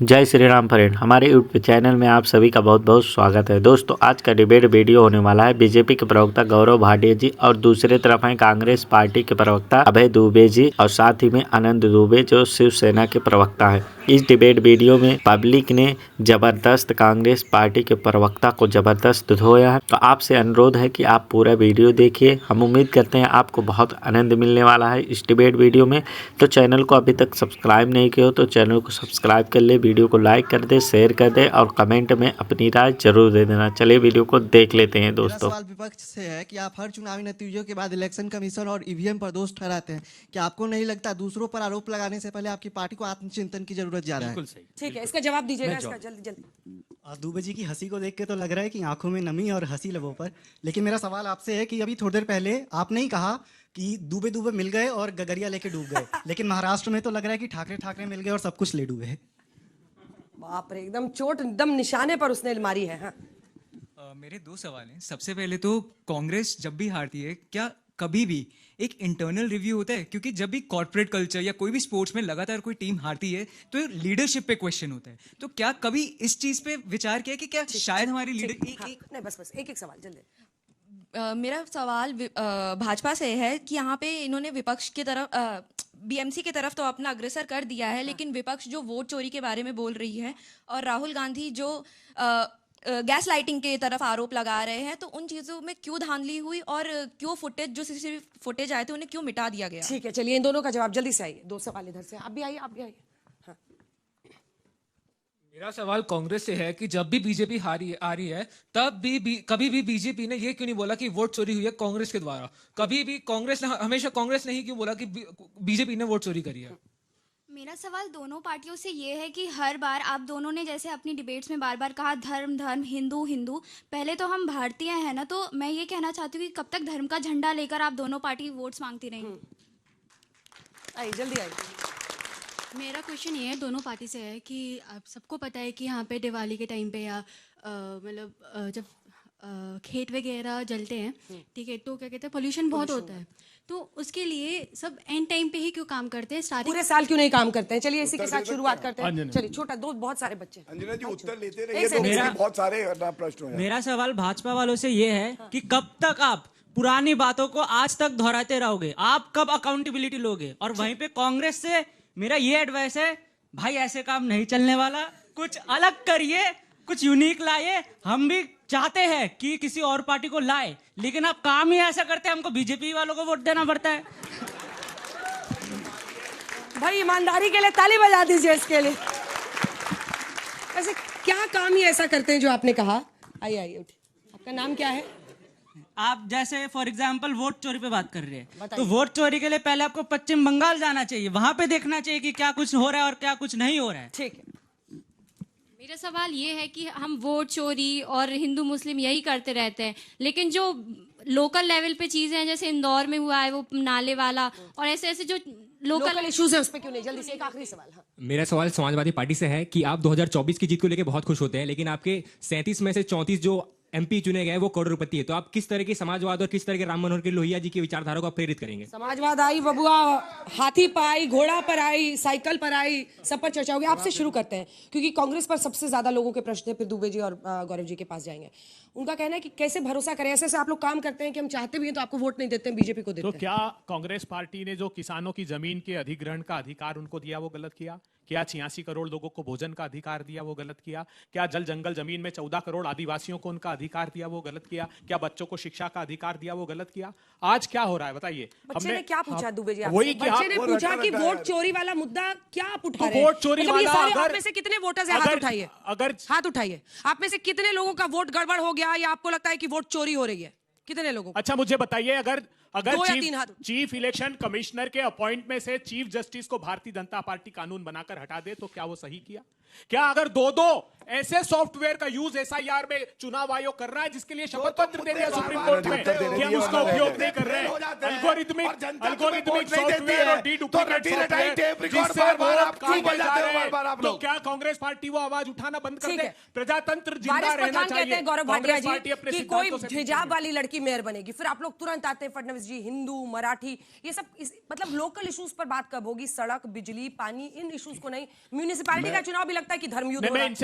जय श्री राम फ्रेंड, हमारे YouTube channel में आप सभी का बहुत बहुत स्वागत है। दोस्तों, आज का डिबेट वीडियो होने वाला है बीजेपी के प्रवक्ता गौरव भाटिया जी और दूसरे तरफ हैं कांग्रेस पार्टी के प्रवक्ता अभय दुबे जी और साथ ही में आनंद दुबे जो शिवसेना के प्रवक्ता हैं। इस डिबेट वीडियो में पब्लिक ने जबरदस्त कांग्रेस पार्टी के प्रवक्ता को जबरदस्त धोया है, तो आपसे अनुरोध है कि आप पूरा वीडियो देखिए। हम उम्मीद करते हैं आपको बहुत आनंद मिलने वाला है इस डिबेट वीडियो में। तो चैनल को अभी तक सब्सक्राइब नहीं किया हो तो चैनल को सब्सक्राइब कर ले, वीडियो को लाइक कर दे, शेयर कर दे और कमेंट में अपनी राय जरूर दे देना। चलिए वीडियो को देख लेते हैं। दोस्तों, सवाल विपक्ष से है कि आप हर चुनावी नतीजों के बाद इलेक्शन कमीशन और ईवीएम पर दोष ठहराते हैं। क्या आपको नहीं लगता दूसरों पर आरोप लगाने से पहले आपकी पार्टी को आत्मचिंतन की जरूरत ज्यादा है? बिल्कुल सही। ठीक है, इसका जवाब दीजिएगा इसका जल्दी जल्दी। दुबे जी की हंसी को देख के तो लग रहा है कि आंखों में नमी और हंसी लबों पर। लेकिन मेरा सवाल आपसे है कि अभी थोड़ी देर पहले आपने ही कहा कि दुबे दुबे मिल गए और गगरिया लेके डूब गए, लेकिन महाराष्ट्र में तो लग रहा है कि ठाकरे ठाकरे मिल गए और सब कुछ ले डूबे। बाप रे, एकदम चोट एकदम निशाने पर उसने मारी है। हाँ। मेरे दो सवाल हैं। सबसे पहले तो कांग्रेस जब भी हारती है, क्या कभी भी एक इंटरनल रिव्यू होता है? क्योंकि जब भी कॉर्पोरेट कल्चर या कोई भी स्पोर्ट्स में लगातार कोई टीम हारती है तो लीडरशिप पे क्वेश्चन होता है। तो क्या कभी इस चीज पे विचार किया कि क्या शायद हमारी लीडर नहीं, बस एक सवाल जल्दी। मेरा सवाल भाजपा से है कि यहाँ पे इन्होंने विपक्ष की तरफ बीएमसी की तरफ तो अपना अग्रसर कर दिया है, लेकिन विपक्ष जो वोट चोरी के बारे में बोल रही है और राहुल गांधी जो गैस लाइटिंग की तरफ आरोप लगा रहे हैं, तो उन चीज़ों में क्यों धांधली हुई और क्यों फुटेज जो सीसीटीवी फुटेज आए थे उन्हें क्यों मिटा दिया गया? ठीक है, चलिए इन दोनों का जवाब जल्दी से आइए। दो सवाल इधर से, आप भी आइए। हाँ। मेरा सवाल कांग्रेस से है कि जब भी बीजेपी आ रही है तब भी कभी भी बीजेपी ने ये क्यों नहीं बोला कि वोट चोरी हुई है कांग्रेस के द्वारा? कभी भी कांग्रेस ने हमेशा कांग्रेस ने ही क्यों बोला कि बीजेपी ने वोट चोरी करी है? मेरा सवाल दोनों पार्टियों से ये है कि हर बार आप दोनों ने जैसे अपनी डिबेट्स में बार बार कहा धर्म धर्म, हिंदू हिंदू। पहले तो हम भारतीय हैं ना, तो मैं ये कहना चाहती हूँ कि कब तक धर्म का झंडा लेकर आप दोनों पार्टी वोट्स मांगती रहेंगी? आइए जल्दी आइए। मेरा क्वेश्चन ये है, दोनों पार्टी से है कि आप सबको पता है कि यहाँ पे दिवाली के टाइम पे या मतलब जब खेत वगैरह जलते हैं, ठीक है, तो क्या कहते हैं पोल्यूशन बहुत होता है, तो उसके लिए सब एंड टाइम पे ही क्यों काम करते हैं? स्टार्टिंग पूरे साल क्यों नहीं काम करते हैं? चलिए इसी के साथ शुरुआत करते हैं। चलिए छोटा दो, बहुत सारे बच्चे। अंजना जी उत्तर लेते रहिए तो मेरा बहुत सारे प्रश्न हैं। मेरा सवाल भाजपा वालों से ये है कि कब तक आप पुरानी बातों को आज तक दोहराते रहोगे? आप कब अकाउंटेबिलिटी लोगे? और वहीं पे कांग्रेस से मेरा ये एडवाइस है, भाई ऐसे काम नहीं चलने वाला, कुछ अलग करिए, कुछ यूनिक लाइए। हम भी चाहते हैं कि किसी और पार्टी को लाए, लेकिन आप काम ही ऐसा करते हैं, हमको बीजेपी वालों को वोट देना पड़ता है। भाई ईमानदारी के लिए ताली बजा दीजिए इसके लिए। ऐसे क्या काम ही ऐसा करते हैं जो आपने कहा? आइए आइए उठिए। आपका नाम क्या है? आप जैसे फॉर एग्जांपल वोट चोरी पे बात कर रहे हैं, तो वोट चोरी के लिए पहले आपको पश्चिम बंगाल जाना चाहिए, वहां पे देखना चाहिए कि क्या कुछ हो रहा है और क्या कुछ नहीं हो रहा है। ठीक है। मेरा सवाल ये है कि हम वोट चोरी और हिंदू मुस्लिम यही करते रहते हैं, लेकिन जो लोकल लेवल पे चीजें हैं, जैसे इंदौर में हुआ है वो नाले वाला और ऐसे ऐसे जो लोकल इश्यूज है उस पे क्यों नहीं? जल्दी से एक आखिरी सवाल। हाँ। मेरा सवाल समाजवादी पार्टी से है कि आप 2024 की जीत को लेकर बहुत खुश होते हैं, लेकिन आपके 37 में से 34 जो एमपी चुने गए वो करोड़पति है, तो आप किस तरह की समाजवाद और किस तरह के राम मनोहर के लोहिया जी की विचारधारा को आप प्रेरित करेंगे? समाजवाद आई बबुआ, हाथी पर आई, घोड़ा पर आई, साइकिल पर आई, सब पर चर्चा होगी। आपसे शुरू करते हैं क्योंकि कांग्रेस पर सबसे ज्यादा लोगों के प्रश्न है, फिर दुबे जी और गौरव जी के पास जाएंगे। उनका कहना है कि कैसे भरोसा करें, ऐसे आप लोग काम करते हैं कि हम चाहते भी हैं तो आपको वोट नहीं देते हैं, बीजेपी को देते हैं। तो क्या कांग्रेस पार्टी ने जो किसानों की जमीन के अधिग्रहण का अधिकार उनको दिया वो गलत किया? क्या 86 करोड़ लोगों को भोजन का अधिकार दिया वो गलत किया? क्या जल जंगल जमीन में 14 करोड़ आदिवासियों को उनका अधिकार दिया वो गलत किया? क्या बच्चों को शिक्षा का अधिकार दिया वो गलत किया? आज क्या हो रहा है बताइए? बच्चे ने क्या पूछा दुबे जी? वही बच्चे ने पूछा कि वोट चोरी वाला मुद्दा क्या आप उठा रहे हैं? वोट चोरी वाला आप में से कितने वोटर्स हैं? हाथ उठाइए। अगर हाथ उठाइए। आप में से कितने लोगों का वोट गड़बड़ हो गया या आपको लगता है कि वोट चोरी हो रही है? कितने लोगों? अच्छा मुझे बताइए, अगर चीफ इलेक्शन कमिश्नर के अपॉइंटमेंट से चीफ जस्टिस को भारतीय जनता पार्टी कानून बनाकर हटा दे तो क्या वो सही किया? क्या अगर दो ऐसे सॉफ्टवेयर का यूज एसआईआर में चुनाव आयोग कर रहा है जिसके लिए शपथ पत्र दे दिया सुप्रीम कोर्ट में, कि हम उसका उपयोग नहीं कर रहे हैं? अल्गोरिथमिक सॉफ्टवेयर और डीडुप्लीकेट सॉफ्टवेयर जिससे वोट काटे जा रहे हैं, तो क्या कांग्रेस पार्टी वो आवाज उठाना बंद कर दे? प्रजातंत्र जिंदा रहना चाहिए। गौरव भाटिया जी कि कोई हिजाब वाली लड़की मेयर बनेगी, फिर आप लोग तुरंत आते हैं फडणवीस ओवेसी जी, हिंदू, मराठी, ये सब मतलब लोकल इश्यूज पर बात कब होगी? सड़क, बिजली, पानी, इन इश्यूज को नहीं। म्यूनिसिपैलिटी का चुनाव भी लगता है कि धर्म युद्ध हो रहा है। ये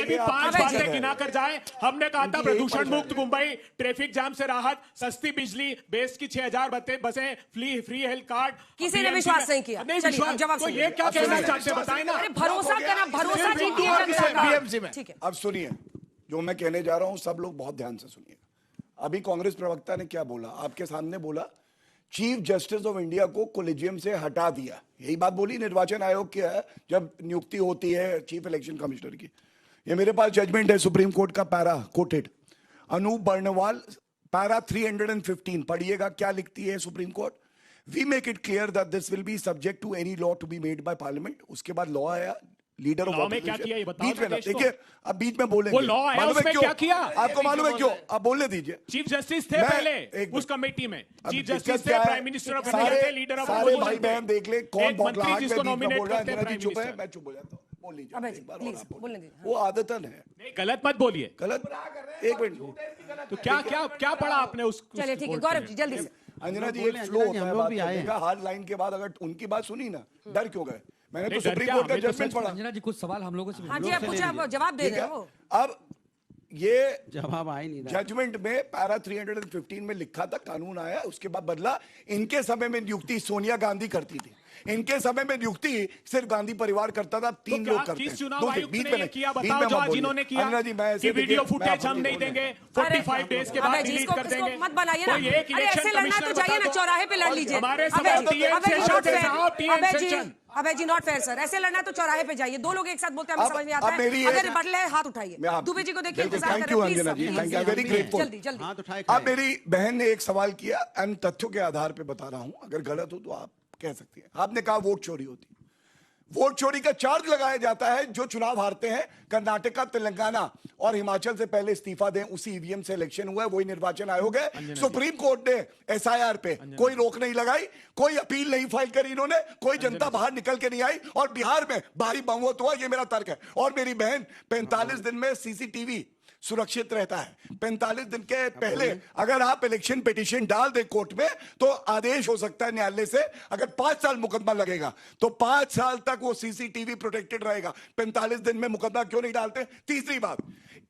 भी 5 बातें गिना कर जाए। हमने कहा था प्रदूषण मुक्त मुंबई, ट्रैफिक जाम से राहत, सस्ती बिजली, बेस की 6000 बसें, फ्री हेल्थ कार्ड। किसी ने विश्वास नहीं किया। चलिए अब जवाब तो ये क्या कहना चाहते बताएं ना। अरे भरोसा करना, भरोसा जीती है जनता का। बीएमसी में ठीक है, अब सुनिए जो मैं कहने जा रहा हूं, सब लोग बहुत ध्यान से सुनिए। अभी कांग्रेस प्रवक्ता ने क्या बोला, आपके सामने बोला चीफ जस्टिस ऑफ इंडिया को कोलेजियम से हटा दिया, यही बात बोली निर्वाचन आयोग की है जब नियुक्ति होती है चीफ इलेक्शन कमिश्नर की। ये मेरे पास जजमेंट है सुप्रीम कोर्ट का, para quoted, Anoop Barnwal, para 315, पढ़िएगा क्या लिखती है Supreme Court. We make it clear that this will be subject to any law to be made by parliament. उसके बाद लॉ आया, लीडर ऑफ ऑपोजिशन, बीच में देखिए, अब बीच में बोलेंगे, वो लॉ आया, उसमें क्या किया आपको मालूम है क्यों? आप बोलने दीजिए। चीफ जस्टिस थे पहले उस कमेटी में, चीफ जस्टिस थे, प्राइम मिनिस्टर ऑफ इंडिया थे, लीडर ऑफ सारे भाई बहन देख ले कौन बहुत मंत्री लाख जिसको में नॉमिनेट बोल रहा है, करते हैं, चुप है, मैं चुप हो जाता हूँ, बोल लीजिए एक बार और आप बोलने दीजिए। वो आदतन है, नहीं गलत मत बोलिए, गलत एक मिनट। तो क्या पढ़ा आपने उस? चलिए ठीक है, गौरव जी जल्दी से। अंजना जी, एक फ्लो होता है बात करने का, हार्ड लाइन के बाद अगर उनकी बात सुनी ना, डर क्यों गए? मैंने तो सुप्रीम कोर्ट का जजमेंट पढ़ा। अंजना जी कुछ सवाल हम लोगों से हाँ जी, आप कुछ जवाब दे रहे हो। अब ये जवाब आए नहीं, जजमेंट में पैरा 315 में लिखा था, कानून आया, उसके बाद बदला। इनके समय में नियुक्ति सोनिया गांधी करती थी, इनके समय में नियुक्ति सिर्फ गांधी परिवार करता था, 3 लोग करते हैं। चुनाव आयुक्त ने ये किया, बताओ जो जिन्होंने किया कि वीडियो फुटेज हम नहीं देंगे, 45 डेज के बाद डिलीट कर देंगे। मत बनाइए ना, अरे ऐसे लड़ना तो चाहिए ना, चौराहे पे लड़ लीजिए। हमारे अबे जी नॉट फेयर सर, ऐसे लड़ना तो चौराहे पे जाइए, दो लोग एक साथ बोलते हैं, हमें समझ नहीं आता है। अगर बदले हाथ उठाइए, दुबे जी को देखिए, इंतजार कर रहे हैं, जल्दी जल्दी। अब मेरी बहन ने एक सवाल किया, एंड तथ्यों के आधार पे बता रहा हूं, अगर गलत हो तो आप कह सकती हैं। आपने कहा वोट चोरी होती, वोट चोरी का चार्ज लगाया जाता है जो चुनाव हारते हैं। कर्नाटका, तेलंगाना और हिमाचल से पहले इस्तीफा दें, उसी ईवीएम से इलेक्शन हुआ है, वही निर्वाचन आयोग है। सुप्रीम कोर्ट ने एसआईआर पे कोई रोक नहीं लगाई, कोई अपील नहीं फाइल करी इन्होंने, कोई जनता बाहर निकल के नहीं आई, और बिहार में भारी बहुमत हुआ, ये मेरा तर्क है। और मेरी बहन 45 दिन में सीसीटीवी सुरक्षित रहता है। 45 दिन के पहले अगर आप इलेक्शन पिटीशन डाल दे कोर्ट में तो आदेश हो सकता है न्यायालय से। अगर 5 साल मुकदमा लगेगा तो 5 साल तक वो सीसीटीवी प्रोटेक्टेड रहेगा। 45 दिन में मुकदमा क्यों नहीं डालते? तीसरी बात,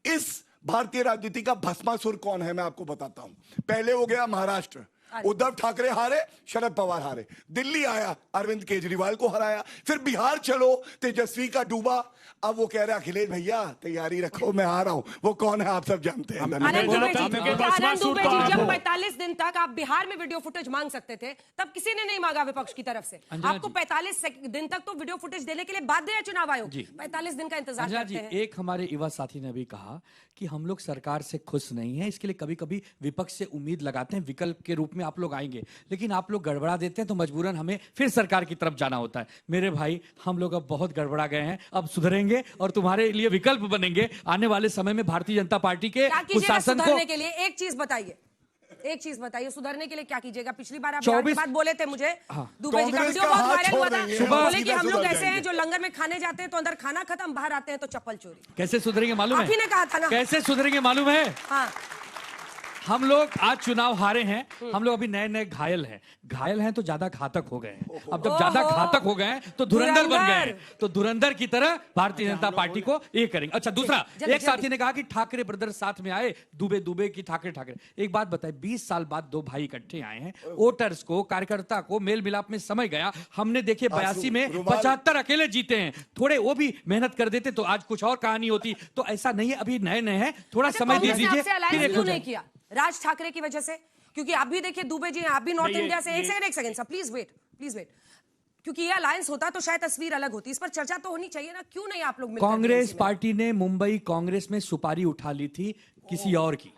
इस भारतीय राजनीति का भस्मासुर कौन है मैं आपको बताता हूं। पहले हो गया महाराष्ट्र, उद्धव ठाकरे हारे, शरद पवार हारे। दिल्ली आया, अरविंद केजरीवाल को हराया। फिर बिहार चलो, तेजस्वी का डूबा। अब वो कह रहे अखिलेश भैया तैयारी रखो, मैं आ रहा हूं। वो कौन है आप सब जानते हैं। आनंद दुबे जी, जब 45 दिन तक आप बिहार में वीडियो फुटेज मांग सकते थे, तब किसी ने नहीं मांगा विपक्ष की तरफ से। आपको 45 दिन तक तो वीडियो फुटेज देने के लिए बाध्य है चुनाव आयोग। 45 दिन का इंतजार करते हैं। एक हमारे युवा साथी ने भी कहा कि हम लोग सरकार से खुश नहीं है, इसके लिए कभी कभी विपक्ष से उम्मीद लगाते हैं विकल्प के रूप में आप लोग आएंगे, लेकिन आप लोग गड़बड़ा देते हैं तो मजबूरन हमें फिर सरकार की तरफ जाना होता है। मेरे भाई, हम लोग अब बहुत गड़बड़ा गए हैं, अब सुधरेंगे और तुम्हारे लिए विकल्प बनेंगे। आने वाले समय में भारतीय जनता पार्टी के शासन को के लिए एक चीज बताइए, एक चीज बताइए, सुधरने के लिए क्या कीजिएगा? पिछली बार आप बिहार की बात बोले थे मुझे, दुबे जी का वीडियो बहुत वायरल हुआ था, बोले कि हम लोग ऐसे हैं जो लंगर में खाने जाते हैं तो अंदर खाना खत्म, बाहर आते हैं तो चप्पल चोरी। कैसे सुधरेंगे मालूम है? आप ही ने कहा था ना। कैसे सुधरेंगे मालूम है? हाँ, हम लोग आज चुनाव हारे हैं, हम लोग अभी नए नए घायल हैं तो ज्यादा घातक हो गए हैं। अब जब ज्यादा घातक हो गए हैं तो धुरंधर बन गए हैं, तो धुरंधर की तरह भारतीय जनता पार्टी को ये करेंगे। अच्छा, दूसरा, एक साथी ने कहा कि ठाकरे ब्रदर्स साथ में आए, दुबे की ठाकरे। एक बात बताए, 20 साल बाद 2 भाई इकट्ठे आए हैं, वोटर्स को, कार्यकर्ता को मेल मिलाप में समय गया। हमने देखे 82 में 75 अकेले जीते हैं, थोड़े वो भी मेहनत कर देते तो आज कुछ और कहानी होती। तो ऐसा नहीं है, अभी नए नए हैं, थोड़ा समय दे दीजिए। राज ठाकरे की वजह से, क्योंकि आप भी देखिए दुबे जी, आप भी नॉर्थ इंडिया से। एक सेकंड सर, प्लीज वेट, क्योंकि ये अलायंस होता तो शायद तस्वीर अलग होती। इस पर चर्चा तो होनी चाहिए ना, क्यों नहीं आप लोग मिलकर? कांग्रेस पार्टी ने मुंबई कांग्रेस में सुपारी उठा ली थी किसी और की,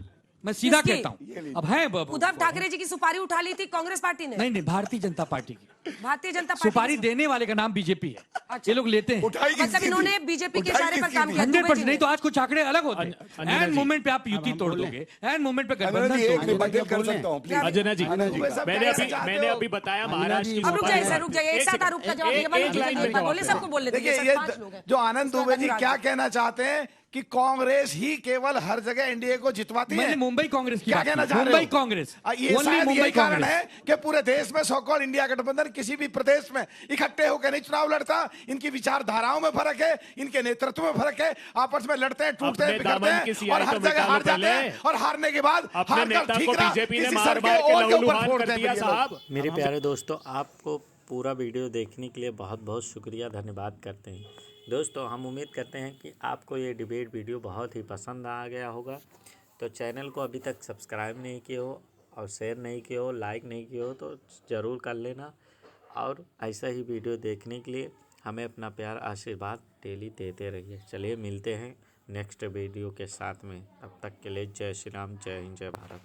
मैं सीधा कहता हूं। अब है उद्धव ठाकरे जी की सुपारी उठा ली थी कांग्रेस पार्टी ने? नहीं, भारतीय जनता पार्टी की। भारतीय जनता पार्टी सुपारी देने वाले का नाम बीजेपी है। अच्छा। ये लोग लेते हैं, मतलब इन्होंने बीजेपी के इशारे पर काम किया। 100% नहीं तो आज कुछ आंकड़े अलग होते हैं। एंड मोमेंट पे आप युति तोड़ दोगे, एंड मोमेंट पे गठबंधन कर सकता हूं। अजना जी, मैंने अभी बताया महाराष्ट्र की। रुक जाइए, एक साथ आरोप का जवाब बोले, सबको बोल लेते हैं। जो आनंद दुबे जी क्या कहना चाहते हैं कि कांग्रेस ही केवल हर जगह एनडीए को जितवाती है। मैंने मुंबई कांग्रेस की क्या बात कहना की। चाह रहे हो? मुंबई कांग्रेस, ये Only शायद मुंबई यही कारण कांग्रेस। है कि पूरे देश में सो-कॉल्ड इंडिया गठबंधन किसी भी प्रदेश में इकट्ठे होकर नहीं चुनाव लड़ता। इनकी विचारधाराओं में फर्क है, इनके नेतृत्व में फर्क है, आपस में लड़ते हैं, टूटते हैं, बिगड़ते हैं और हर जगह हार जाते हैं और हारने के बाद हार कर ठीक रहा किसी सर के और के ऊपर फोड़ देते हैं साहब। मेरे प्यारे दोस्तों, आपको पूरा वीडियो देखने के लिए बहुत बहुत शुक्रिया, धन्यवाद करते हैं। दोस्तों, हम उम्मीद करते हैं कि आपको ये डिबेट वीडियो बहुत ही पसंद आ गया होगा। तो चैनल को अभी तक सब्सक्राइब नहीं किए हो और शेयर नहीं किए हो, लाइक नहीं किए हो तो ज़रूर कर लेना। और ऐसा ही वीडियो देखने के लिए हमें अपना प्यार आशीर्वाद डेली देते रहिए। चलिए मिलते हैं नेक्स्ट वीडियो के साथ में, तब तक के लिए जय श्री राम, जय हिंद, जय भारत।